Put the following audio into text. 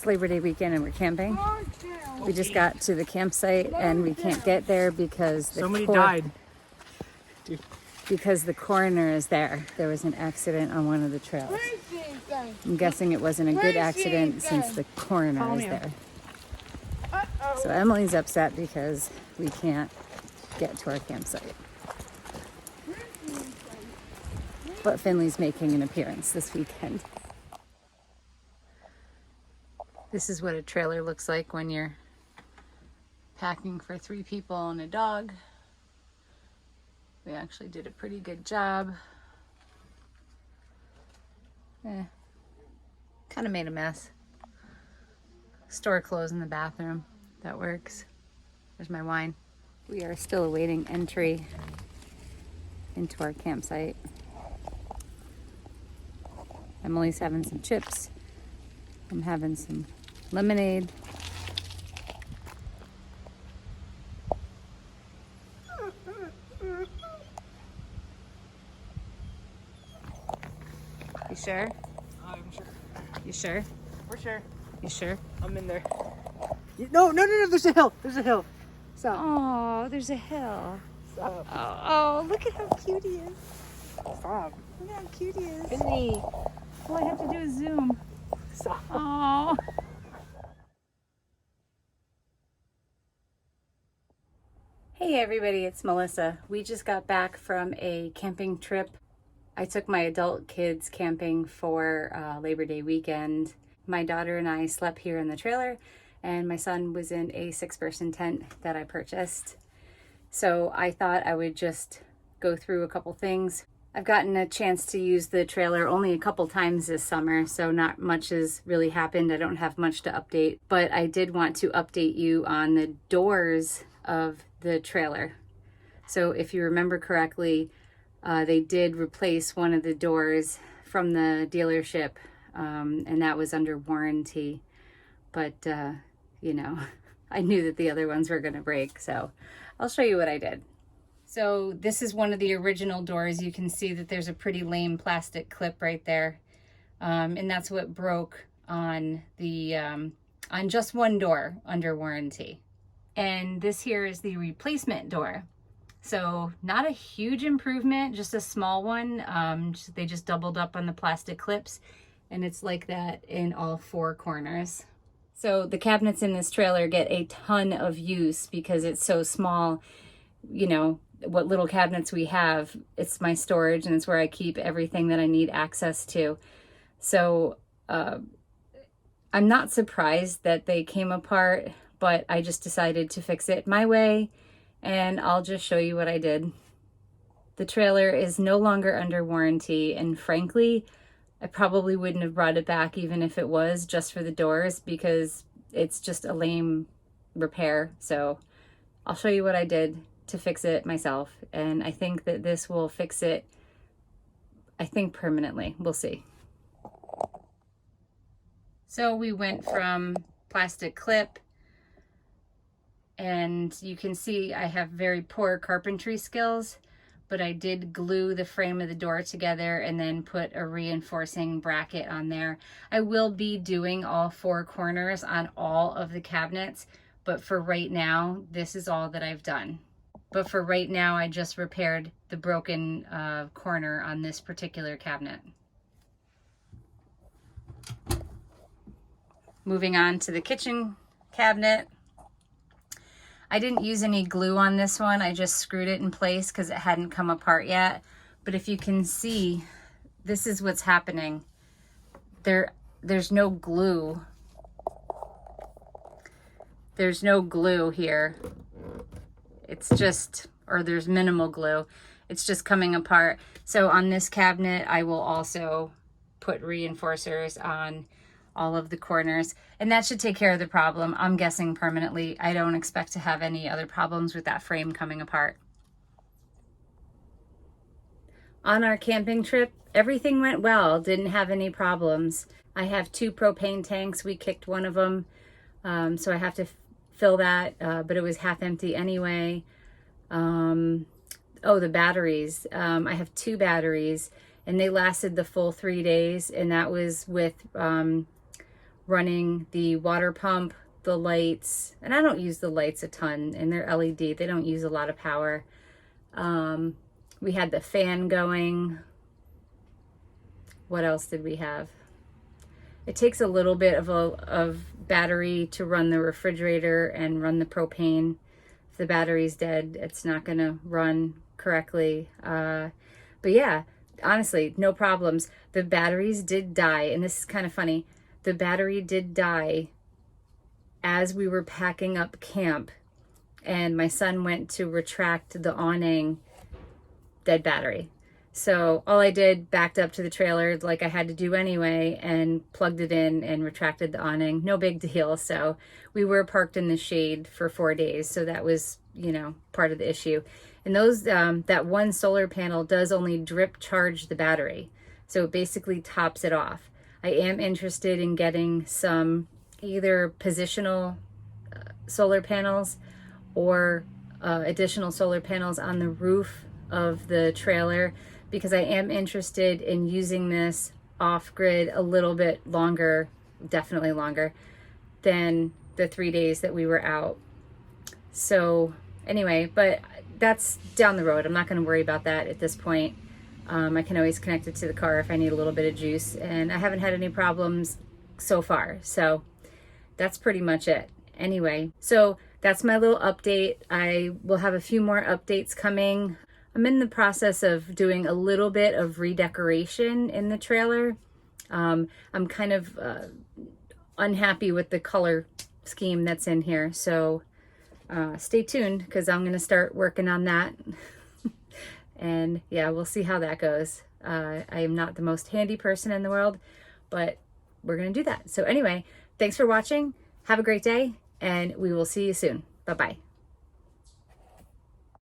It's Labor Day weekend and we're camping. We just got to the campsite and we can't get there because somebody died. Dude. Because the coroner is there. There was an accident on one of the trails. I'm guessing it wasn't a good accident since the coroner is there. So Emily's upset because we can't get to our campsite. But Finley's making an appearance this weekend. This is what a trailer looks like when you're packing for 3 people and a dog. We actually did a pretty good job. Kind of made a mess. Store clothes in the bathroom. That works. There's my wine. We are still awaiting entry into our campsite. Emily's having some chips. I'm having some lemonade. You sure? I'm sure. You sure? We're sure. You sure? I'm in there. No, there's a hill. There's a hill. Stop. Oh, there's a hill. Stop. Oh, look at how cute he is. Stop. Look how cute he is. Finley. All I have to do is zoom. Stop. Oh. Hey everybody, it's Melissa. We just got back from a camping trip. I took my adult kids camping for Labor Day weekend. My daughter and I slept here in the trailer, and my son was in a 6-person tent that I purchased. So I thought I would just go through a couple things. I've gotten a chance to use the trailer only a couple times this summer, so not much has really happened. I don't have much to update, but I did want to update you on the doors of the trailer. So if you remember correctly, they did replace one of the doors from the dealership, and that was under warranty. But, you know, I knew that the other ones were going to break, so I'll show you what I did. So this is one of the original doors. You can see that there's a pretty lame plastic clip right there. And that's what broke on the on just one door under warranty. And this here is the replacement door. So not a huge improvement, just a small one. They just doubled up on the plastic clips, and it's like that in all 4 corners. So the cabinets in this trailer get a ton of use because it's so small. You know, what little cabinets we have, it's my storage and it's where I keep everything that I need access to. So I'm not surprised that they came apart, but I just decided to fix it my way, and I'll just show you what I did. The trailer is no longer under warranty, and frankly, I probably wouldn't have brought it back even if it was just for the doors, because it's just a lame repair. So I'll show you what I did to fix it myself, and I think that this will fix it, I think, permanently. We'll see. So we went from plastic clip, and you can see I have very poor carpentry skills, but I did glue the frame of the door together and then put a reinforcing bracket on there. I will be doing all 4 corners on all of the cabinets, but for right now, this is all that I've done. But for right now, I just repaired the broken corner on this particular cabinet. Moving on to the kitchen cabinet. I didn't use any glue on this one. I just screwed it in place because it hadn't come apart yet. But if you can see, this is what's happening. There's no glue. There's no glue here. It's just, or there's minimal glue. It's just coming apart. So on this cabinet, I will also put reinforcers on all of the corners, and that should take care of the problem. I'm guessing permanently. I don't expect to have any other problems with that frame coming apart. On our camping trip, everything went well. Didn't have any problems. I have 2 propane tanks. We kicked one of them, so I have to fill that, but it was half empty anyway. Oh, the batteries. I have 2 batteries, and they lasted the full 3 days, and that was with running the water pump, the lights, and I don't use the lights a ton, and they're LED. They don't use a lot of power. We had the fan going. What else did we have? It takes a little bit of battery to run the refrigerator and run the propane. If the battery's dead, it's not gonna run correctly. But yeah, honestly, no problems. The batteries did die, and this is kind of funny. The battery did die as we were packing up camp, and my son went to retract the awning, dead battery. So all I did, backed up to the trailer like I had to do anyway, and plugged it in and retracted the awning. No big deal. So we were parked in the shade for 4 days. So that was, you know, part of the issue. And those, that one solar panel does only drip charge the battery. So it basically tops it off. I am interested in getting some either positional solar panels or additional solar panels on the roof of the trailer, because I am interested in using this off-grid a little bit longer, definitely longer, than the 3 days that we were out. So anyway, but that's down the road. I'm not going to worry about that at this point. I can always connect it to the car if I need a little bit of juice, and I haven't had any problems so far. So that's pretty much it. Anyway, so that's my little update. I will have a few more updates coming. I'm in the process of doing a little bit of redecoration in the trailer. I'm kind of unhappy with the color scheme that's in here. So stay tuned, because I'm going to start working on that. And yeah, we'll see how that goes. I am not the most handy person in the world, but we're going to do that. So anyway, thanks for watching. Have a great day, and we will see you soon. Bye-bye.